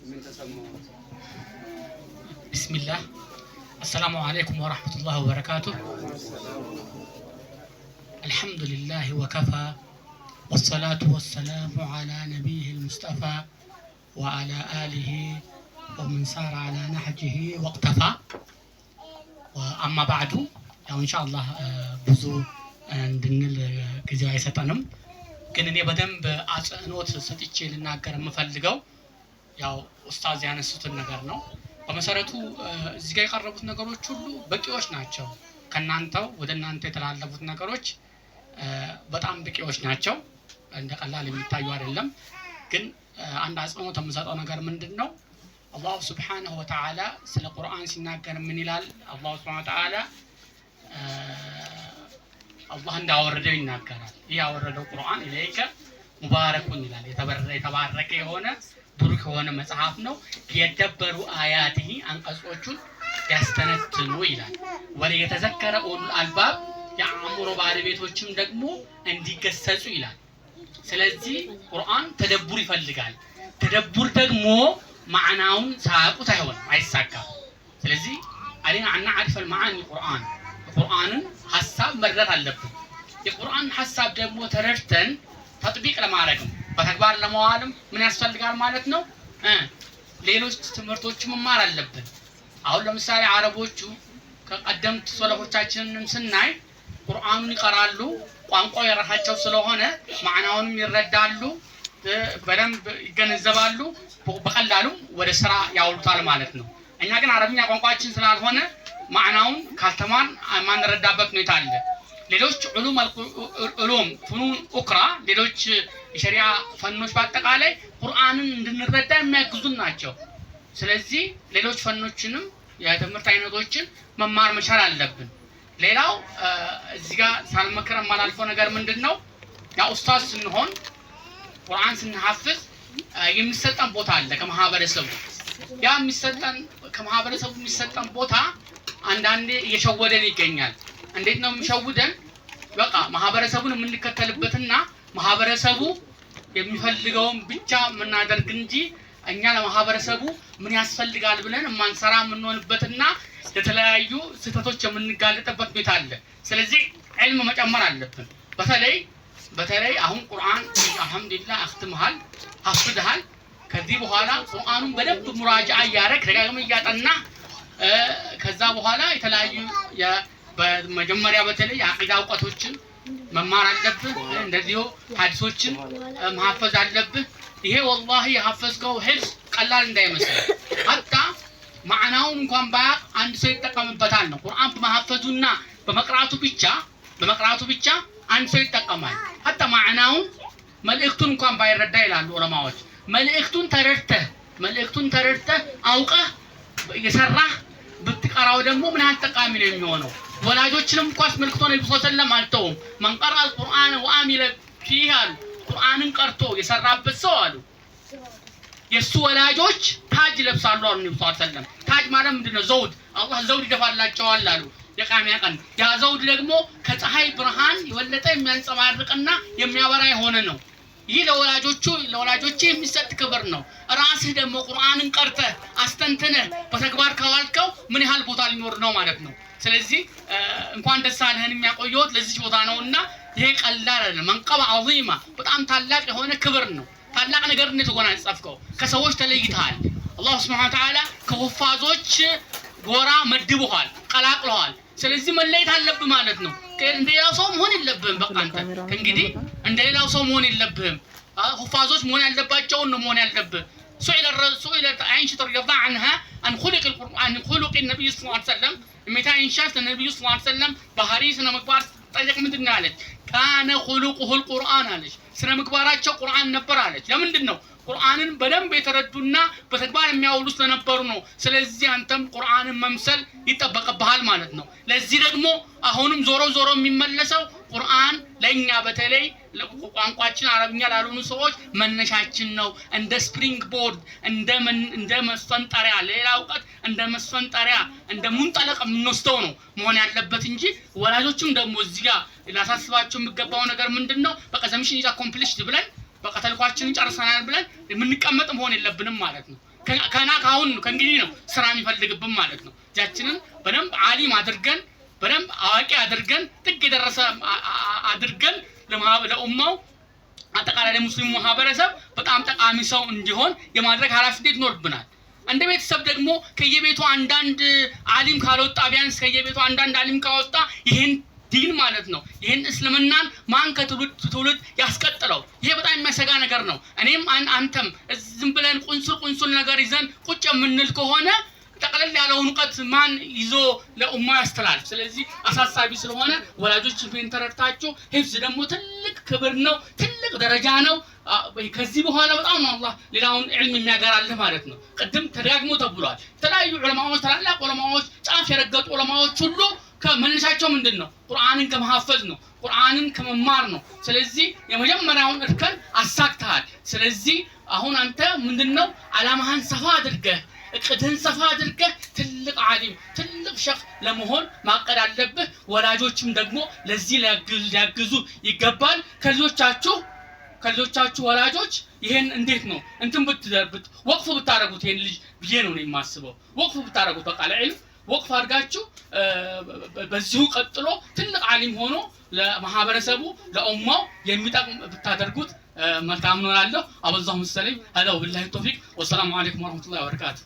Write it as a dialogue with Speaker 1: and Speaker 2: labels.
Speaker 1: بسم الله. السلام عليكم ورحمة الله وبركاته. الحمد لله وكفى والصلاة والسلام على نبيه المصطفى وعلى آله ومن سار على نهجه واقتفى. وأما بعد إن شاء الله بزو እንድንል ጊዜው አይሰጠንም። ግን እኔ በደንብ አጽንኦት ሰጥቼ ልናገር የምፈልገው ያው ኡስታዝ ያነሱትን ነገር ነው። በመሰረቱ እዚህ ጋር የቀረቡት ነገሮች ሁሉ በቂዎች ናቸው። ከናንተው ወደ እናንተ የተላለፉት ነገሮች በጣም በቂዎች ናቸው። እንደ ቀላል የሚታዩ አይደለም። ግን አንድ አጽንኦት የምሰጠው ነገር ምንድነው? አላህ Subhanahu Wa Ta'ala ስለ ቁርአን ሲናገር ምን ይላል? አላህ Subhanahu Wa Ta'ala አላህ እንዳወረደው ይናገራል። ያወረደው ቁርአን ኢለይከ ሙባረኩን ይላል። የተባረከ የሆነ ብሩክ የሆነ መጽሐፍ ነው። የደበሩ አያቲሂ አንቀጾቹን ያስተነትኑ ይላል። ወለየተዘከረ ኡሉል አልባብ የአእምሮ ባለቤቶችም ደግሞ እንዲገሰጹ ይላል። ስለዚህ ቁርአን ተደቡር ይፈልጋል። ተደቡር ደግሞ ማዕናውን ሳያውቁት አይሳካም። ስለዚህ አለና እናዕሪፍ المعاني القرآن ቁርአንን ሐሳብ መረዳት አለብን። የቁርአን ሐሳብ ደግሞ ተረድተን ተጥቢቅ ለማድረግ በተግባር ለማዋልም ምን ያስፈልጋል ማለት ነው? ሌሎች ትምህርቶችን መማር አለብን። አሁን ለምሳሌ አረቦቹ ከቀደምት ሶለፎቻችንን ስናይ ቁርአኑን ይቀራሉ፣ ቋንቋው የራሳቸው ስለሆነ ማዕናውንም ይረዳሉ፣ በደንብ ይገነዘባሉ፣ በቀላሉ ወደ ስራ ያውሉታል ማለት ነው። እኛ ግን አረብኛ ቋንቋችን ስላልሆነ ማዕናውን ካልተማን ማንረዳበት ሁኔታ አለ። ሌሎች ዑሉም ፍኑን ኡክራ ሌሎች የሸሪዓ ፈኖች በአጠቃላይ ቁርአንን እንድንረዳ የሚያግዙን ናቸው። ስለዚህ ሌሎች ፈኖችንም የትምህርት አይነቶችን መማር መቻል አለብን። ሌላው እዚህ ጋር ሳልመክር የማላልፈው ነገር ምንድነው? ያ ኡስታዝ ስንሆን ቁርአን ስንሐፍዝ የሚሰጠን ቦታ አለ ከማህበረሰቡ። ያ የሚሰጠን ከማህበረሰቡ የሚሰጠን ቦታ አንዳንዴ እየሸወደን ይገኛል። እንዴት ነው የሚሸውደን? በቃ ማህበረሰቡን የምንከተልበትና ማህበረሰቡ የሚፈልገውን ብቻ የምናደርግ እንጂ እኛ ለማህበረሰቡ ምን ያስፈልጋል ብለን ማንሰራ የምንሆንበትና የተለያዩ ስህተቶች የምንጋለጥበት ሁኔታ አለ። ስለዚህ ዒልም መጨመር አለብን። በተለይ አሁን ቁርአን አልহামዱሊላህ አختمሃል ሐፍظሃል። ከዚህ በኋላ ቁርአኑን በደንብ ሙራጃዓ ያረክ ደጋግመህ እያጠና ከዛ በኋላ የተለያዩ በመጀመሪያ በተለይ አቂዳ እውቀቶችን መማር አለብህ። እንደዚሁ ሐዲሶችን ማሐፈዝ አለብህ። ይሄ ወላሂ የሐፈዝከው ሂፍዝ ቀላል እንዳይመስል አጣ ማዕናውን እንኳን ባያቅ አንድ ሰው ይጠቀምበታል ነው። ቁርአን በማሐፈዙና በመቅራቱ ብቻ አንድ ሰው ይጠቀማል። አጣ ማዕናውን መልእክቱን እንኳን ባይረዳ ይላሉ ዑለማዎች። መልእክቱን ተረድተህ አውቀህ የሰራህ ብትቀራው ደግሞ ምን ያህል ጠቃሚ ነው የሚሆነው። ወላጆችንም እንኳን አስመልክቶ ነብዩ ሰለላሁ ዐለይሂ ወሰለም አልተውም። ማን ቀራ አልቁርአን ወአሚለ ፊህ አሉ። ቁርአንን ቀርቶ የሰራበት ሰው አሉ የሱ ወላጆች ታጅ ለብሳሉ አሉ ነብዩ ሰለላሁ ዐለይሂ ወሰለም። ታጅ ማለት ምንድነው? ዘውድ አላህ ዘውድ ይደፋላቸዋል አሉ የቂያማ ቀን። ያ ዘውድ ደግሞ ከፀሐይ ብርሃን የወለጠ የሚያንጸባርቅና የሚያበራ የሆነ ነው። ይህ ለወላጆች የሚሰጥ ክብር ነው። ራስህ ደግሞ ቁርአንን ቀርተህ አስተንተነህ በተግባር ካዋልከው ምን ያህል ቦታ ሊኖር ነው ማለት ነው። ስለዚህ እንኳን ደስ አለህን የሚያቆየውት ለዚህ ቦታ ነውና ይሄ ቀላል አይደለም። መንቀባ ዐዚማ በጣም ታላቅ የሆነ ክብር ነው። ታላቅ ነገር ነው የተጎናጸፍከው። ከሰዎች ተለይተሃል። አላህ Subhanahu Wa Ta'ala ከሁፋዞች ጎራ መድቦሃል፣ ቀላቅለዋል። ስለዚህ መለየት አለብህ ማለት ነው። እንደሌላው ሰው መሆን የለብህም። በቃ አንተ እንግዲህ እንደሌላው ሰው መሆን የለብህም። ሁፋዞች መሆን ያለባቸውን ነው መሆን ያለብህ። سئلت عائشة رضي الله عنها عن خلق القرآن خلق النبي صلى الله عليه وسلم متى إنشاء النبي صلى الله عليه وسلم بحري سنة مكبار طيق مدن عليك كان خلقه القرآن عليك سنة مكبارات شو قرآن نبر عليك لمن دنو ቁርአንን በደንብ የተረዱና በተግባር የሚያውሉ ስለነበሩ ነው። ስለዚህ አንተም ቁርአንን መምሰል ይጠበቅብሃል ማለት ነው። ለዚህ ደግሞ አሁንም ዞሮ የሚመለሰው ቁርአን ለኛ በተለይ ቋንቋችን አረብኛ ላልሆኑ ሰዎች መነሻችን ነው። እንደ ስፕሪንግ ቦርድ እንደ መስፈንጠሪያ ሌላ እውቀት እንደ መስፈንጠሪያ እንደ ሙንጠለቅ የምንወስደው ነው መሆን ያለበት እንጂ ወላጆችም ደግሞ እዚህ ጋር ላሳስባቸው የሚገባው ነገር ምንድነው? በቃ ዘምሽን ኢዝ አኮምፕሊሽድ ብለን በቃ ተልኳችንን ጨርሰናል ብለን የምንቀመጥ መሆን የለብንም ማለት ነው። ካሁን ከእንግዲህ ነው ስራ የሚፈልግብን ማለት ነው። እጃችንን በደንብ ዓሊም አድርገን በደንብ አዋቂ አድርገን ጥግ የደረሰ አድርገን ለኡማው አጠቃላይ ለሙስሊሙ ማህበረሰብ በጣም ጠቃሚ ሰው እንዲሆን የማድረግ ኃላፊነት ይኖርብናል። እንደ ቤተሰብ ደግሞ ከየቤቱ አንዳንድ ዓሊም ካልወጣ ቢያንስ ከየቤቱ አንዳንድ ዓሊም ካወጣ ይሄን ዲን ማለት ነው ይሄን እስልምናን ማን ከትውልድ ያስቀጥለው? ይሄ በጣም የሚያሰጋ ነገር ነው። እኔም አንተም ዝም ብለን ቁንሱል ነገር ይዘን ቁጭ የምንል ከሆነ ጠቅለል ያለውን ዕውቀት ማን ይዞ ለኡማ ያስተላልፍ? ስለዚህ አሳሳቢ ስለሆነ ወላጆች ይህን ተረድታችሁ ሂፍዝ ደግሞ ትልቅ ክብር ነው፣ ትልቅ ደረጃ ነው። ከዚህ በኋላ በጣም ነው አላህ ሌላውን ዒልም የሚያገራልህ ማለት ነው። ቅድም ተደጋግሞ ተብሏል። የተለያዩ ዑለማዎች ታላላቅ ዑለማዎች ጫፍ የረገጡ ዑለማዎች ሁሉ ከመነሻቸው ምንድነው? ቁርአንን ከመሐፈዝ ነው፣ ቁርአንን ከመማር ነው። ስለዚህ የመጀመሪያውን እርከን አሳክተሃል። ስለዚህ አሁን አንተ ምንድነው ዓላማህን ሰፋ አድርገህ እቅድህን ሰፋ አድርገህ ትልቅ ዓሊም ትልቅ ሸኽ ለመሆን ማቀድ አለብህ። ወላጆችም ደግሞ ለዚህ ሊያግዙ ይገባል። ከልጆቻችሁ ወላጆች ይሄን እንዴት ነው እንትን ወቅፍ ብታረጉት ይሄን ልጅ ብዬ ነው የማስበው። ወቅፍ ብታረጉት በቃ ለዕልም ወቅፍ አድርጋችሁ በዚሁ ቀጥሎ ትልቅ ዓሊም ሆኖ ለማህበረሰቡ ለኡማው የሚጠቅም ብታደርጉት መልካም ነው እላለሁ። አበዛሁ መሰለኝ። هذا وبالله التوفيق والسلام عليكم ورحمة الله وبركاته.